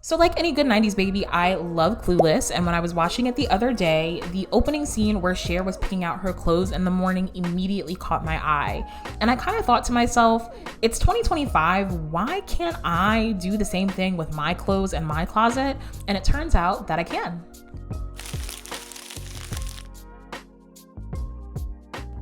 So like any good 90s baby, I love Clueless, and when I was watching it the other day, the opening scene where Cher was picking out her clothes in the morning immediately caught my eye. And I kind of thought to myself, it's 2025, why can't I do the same thing with my clothes and my closet? And it turns out that I can.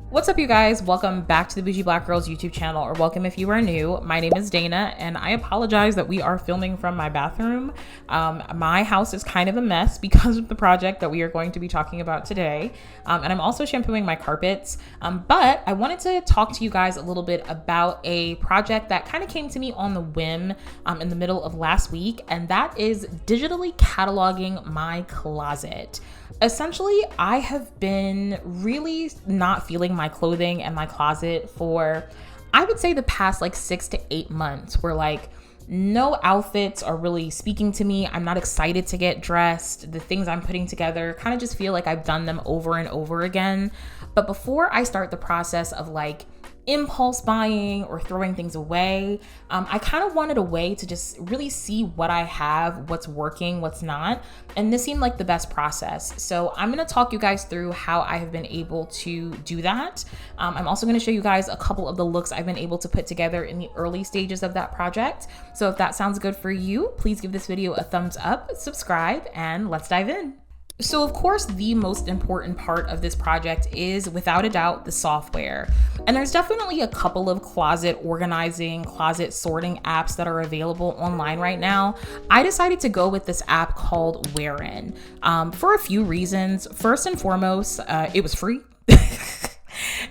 What's up, you guys? Welcome back to the Bougie Black Girls YouTube channel, or welcome if you are new. My name is Dana, and I apologize that we are filming from my bathroom. My house is kind of a mess because of the project that we are going to be talking about today. And I'm also shampooing my carpets. But I wanted to talk to you guys a little bit about a project that kind of came to me on the whim in the middle of last week, and that is digitally cataloging my closet. Essentially, I have been really not feeling my clothing and my closet for, I would say, the past like 6 to 8 months, where like no outfits are really speaking to me. I'm not excited to get dressed. The things I'm putting together kind of just feel like I've done them over and over again. But before I start the process of like impulse buying or throwing things away, I kind of wanted a way to just really see what I have, what's working, what's not. And this seemed like the best process. So I'm going to talk you guys through how I have been able to do that. I'm also going to show you guys a couple of the looks I've been able to put together in the early stages of that project. So if that sounds good for you, please give this video a thumbs up, subscribe, and let's dive in. So of course, the most important part of this project is without a doubt the software. And there's definitely a couple of closet organizing, closet sorting apps that are available online right now. I decided to go with this app called Wherein for a few reasons. First and foremost, it was free.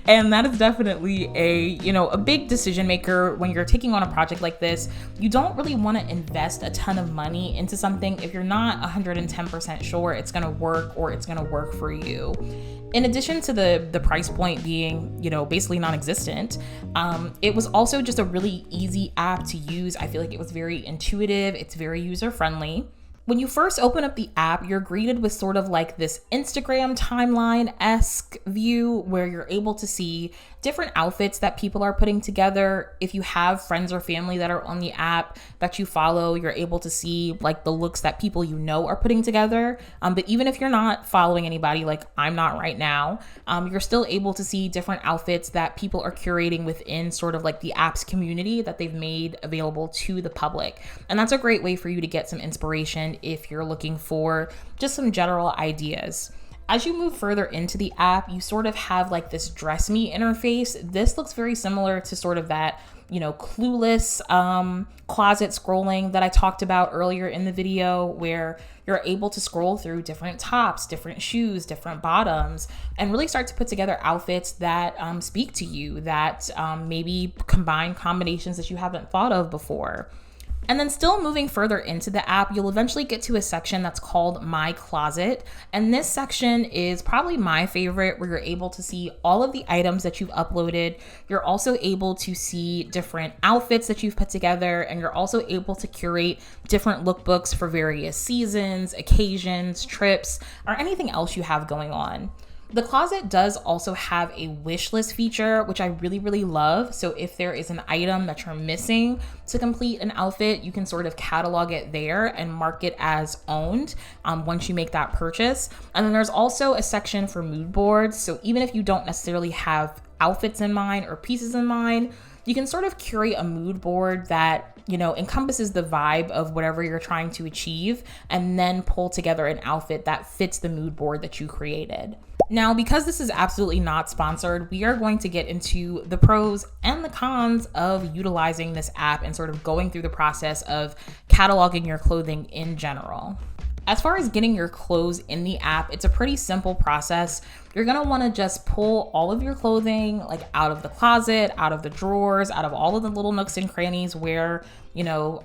And that is definitely a big decision maker when you're taking on a project like this. You don't really want to invest a ton of money into something if you're not 110% sure it's going to work or it's going to work for you. In addition to the price point being, basically non-existent, it was also just a really easy app to use. I feel like it was very intuitive. It's very user-friendly. When you first open up the app, you're greeted with sort of like this Instagram timeline-esque view where you're able to see different outfits that people are putting together. If you have friends or family that are on the app that you follow, you're able to see like the looks that people are putting together. But even if you're not following anybody, like I'm not right now, you're still able to see different outfits that people are curating within sort of like the app's community that they've made available to the public. And that's a great way for you to get some inspiration if you're looking for just some general ideas. As you move further into the app, you sort of have like this dress me interface. This looks very similar to sort of that, Clueless closet scrolling that I talked about earlier in the video, where you're able to scroll through different tops, different shoes, different bottoms, and really start to put together outfits that speak to you, that maybe combine combinations that you haven't thought of before. And then still moving further into the app, you'll eventually get to a section that's called My Closet. And this section is probably my favorite, where you're able to see all of the items that you've uploaded. You're also able to see different outfits that you've put together, and you're also able to curate different lookbooks for various seasons, occasions, trips, or anything else you have going on. The closet does also have a wish list feature, which I really, really love. So if there is an item that you're missing to complete an outfit, you can sort of catalog it there and mark it as owned once you make that purchase. And then there's also a section for mood boards. So even if you don't necessarily have outfits in mind or pieces in mind, you can sort of curate a mood board that encompasses the vibe of whatever you're trying to achieve, and then pull together an outfit that fits the mood board that you created. Now, because this is absolutely not sponsored, we are going to get into the pros and the cons of utilizing this app and sort of going through the process of cataloging your clothing in general. As far as getting your clothes in the app, it's a pretty simple process. You're gonna wanna just pull all of your clothing like out of the closet, out of the drawers, out of all of the little nooks and crannies where,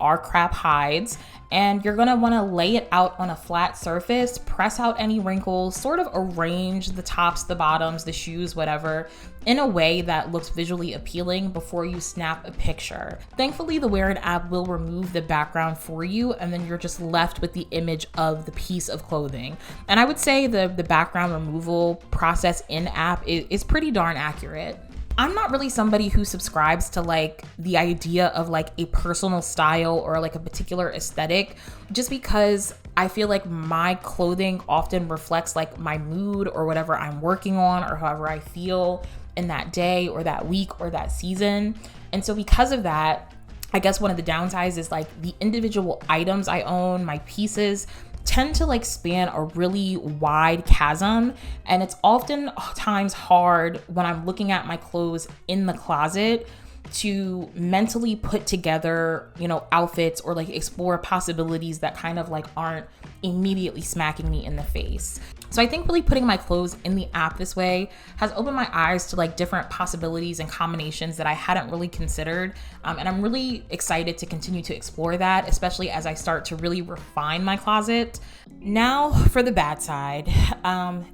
our crap hides. And you're gonna wanna lay it out on a flat surface, press out any wrinkles, sort of arrange the tops, the bottoms, the shoes, whatever, in a way that looks visually appealing before you snap a picture. Thankfully, the Wear It app will remove the background for you, and then you're just left with the image of the piece of clothing. And I would say the background removal process in app is pretty darn accurate. I'm not really somebody who subscribes to like the idea of like a personal style or like a particular aesthetic, just because I feel like my clothing often reflects like my mood or whatever I'm working on or however I feel in that day or that week or that season. And so because of that, I guess one of the downsides is like the individual items I own, my pieces, tend to like span a really wide chasm, and it's oftentimes hard when I'm looking at my clothes in the closet to mentally put together, you know, outfits or like explore possibilities that kind of like aren't immediately smacking me in the face. So I think really putting my clothes in the app this way has opened my eyes to like different possibilities and combinations that I hadn't really considered. And I'm really excited to continue to explore that, especially as I start to really refine my closet. Now for the bad side.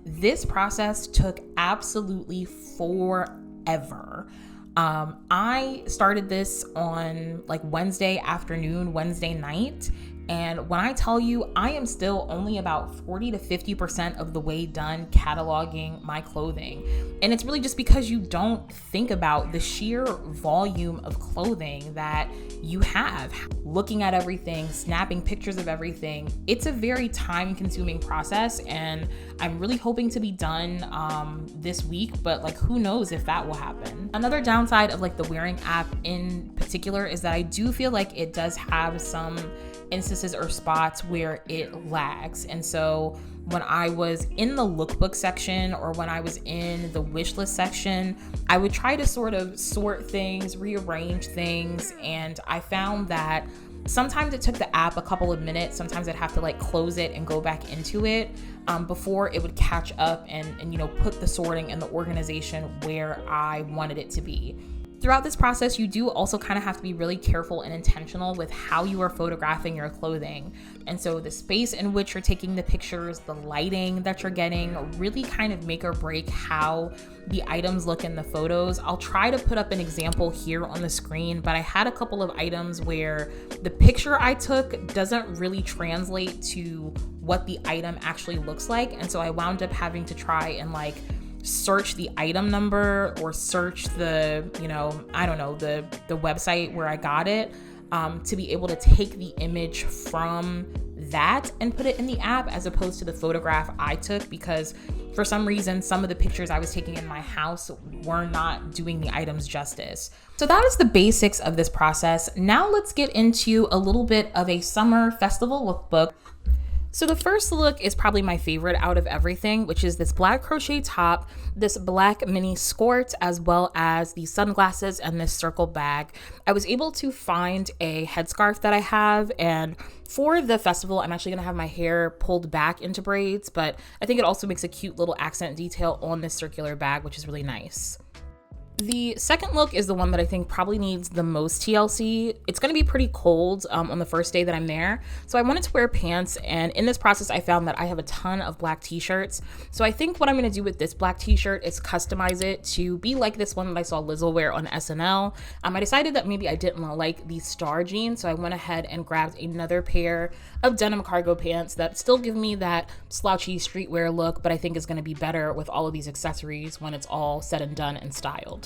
This process took absolutely forever. I started this on like Wednesday afternoon, Wednesday night. And when I tell you, I am still only about 40 to 50% of the way done cataloging my clothing. And it's really just because you don't think about the sheer volume of clothing that you have. Looking at everything, snapping pictures of everything, it's a very time-consuming process, and I'm really hoping to be done this week, but like who knows if that will happen. Another downside of like the Wearing app in particular is that I do feel like it does have some instances or spots where it lags. And so when I was in the Lookbook section or when I was in the wish list section, I would try to sort of sort things, rearrange things, and I found that sometimes it took the app a couple of minutes. Sometimes I'd have to like close it and go back into it before it would catch up and you know, put the sorting and the organization where I wanted it to be. Throughout this process, you do also kind of have to be really careful and intentional with how you are photographing your clothing. And so the space in which you're taking the pictures, the lighting that you're getting really kind of make or break how the items look in the photos. I'll try to put up an example here on the screen, but I had a couple of items where the picture I took doesn't really translate to what the item actually looks like. And so I wound up having to try and like search the item number or search the, you know, I don't know, the website where I got it to be able to take the image from that and put it in the app as opposed to the photograph I took, because for some reason, some of the pictures I was taking in my house were not doing the items justice. So that is the basics of this process. Now let's get into a little bit of a summer festival lookbook. So the first look is probably my favorite out of everything, which is this black crochet top, this black mini skirt, as well as the sunglasses and this circle bag. I was able to find a headscarf that I have, and for the festival, I'm actually gonna have my hair pulled back into braids, but I think it also makes a cute little accent detail on this circular bag, which is really nice. The second look is the one that I think probably needs the most TLC. It's going to be pretty cold on the first day that I'm there. So I wanted to wear pants, and in this process I found that I have a ton of black t-shirts. So I think what I'm going to do with this black t-shirt is customize it to be like this one that I saw Lizzo wear on SNL. I decided that maybe I didn't like these star jeans, so I went ahead and grabbed another pair of denim cargo pants that still give me that slouchy streetwear look, but I think is going to be better with all of these accessories when it's all said and done and styled.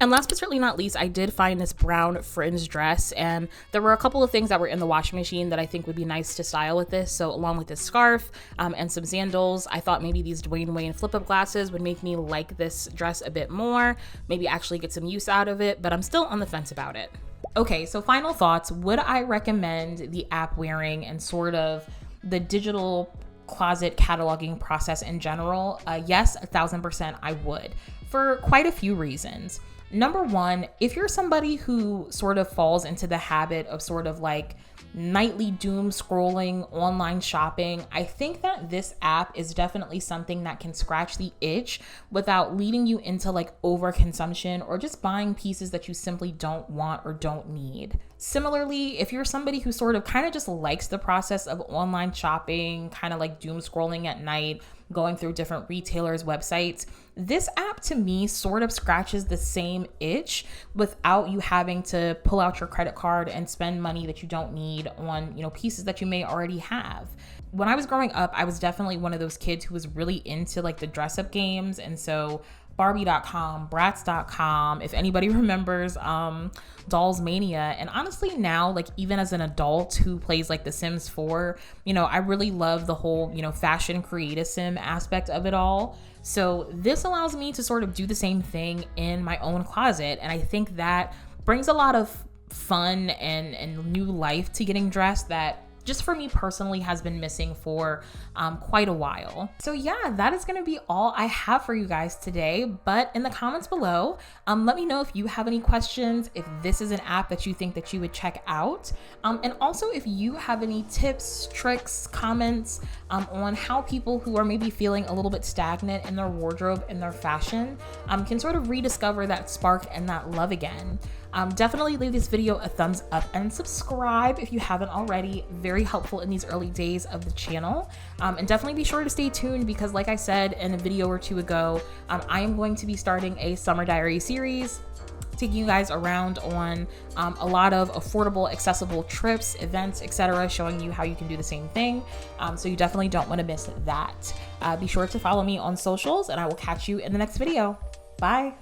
And last but certainly not least, I did find this brown fringe dress, and there were a couple of things that were in the washing machine that I think would be nice to style with this. So along with this scarf and some sandals, I thought maybe these Dwayne Wayne flip-up glasses would make me like this dress a bit more, maybe actually get some use out of it, but I'm still on the fence about it. Okay, so final thoughts. Would I recommend the app wearing and sort of the digital closet cataloging process in general? Yes, 1000% I would, for quite a few reasons. Number one, if you're somebody who sort of falls into the habit of sort of like nightly doom scrolling, online shopping, I think that this app is definitely something that can scratch the itch without leading you into like overconsumption or just buying pieces that you simply don't want or don't need. Similarly, if you're somebody who sort of kind of just likes the process of online shopping, kind of like doom scrolling at night, going through different retailers' websites, this app to me sort of scratches the same itch without you having to pull out your credit card and spend money that you don't need on, you know, pieces that you may already have. When I was growing up, I was definitely one of those kids who was really into like the dress up games. And so Barbie.com, Bratz.com, if anybody remembers Dolls Mania. And honestly now, like even as an adult who plays like The Sims 4, you know, I really love the whole, you know, fashion create a sim aspect of it all. So this allows me to sort of do the same thing in my own closet. And I think that brings a lot of fun and new life to getting dressed that just for me personally has been missing for quite a while. So yeah, that is gonna be all I have for you guys today. But in the comments below, let me know if you have any questions, if this is an app that you think that you would check out. And also if you have any tips, tricks, comments on how people who are maybe feeling a little bit stagnant in their wardrobe and their fashion can sort of rediscover that spark and that love again. Definitely leave this video a thumbs up and subscribe if you haven't already. Very helpful in these early days of the channel. And definitely be sure to stay tuned because like I said in a video or two ago, I am going to be starting a summer diary series, taking you guys around on a lot of affordable, accessible trips, events, etc., showing you how you can do the same thing. So you definitely don't want to miss that. Be sure to follow me on socials and I will catch you in the next video. Bye.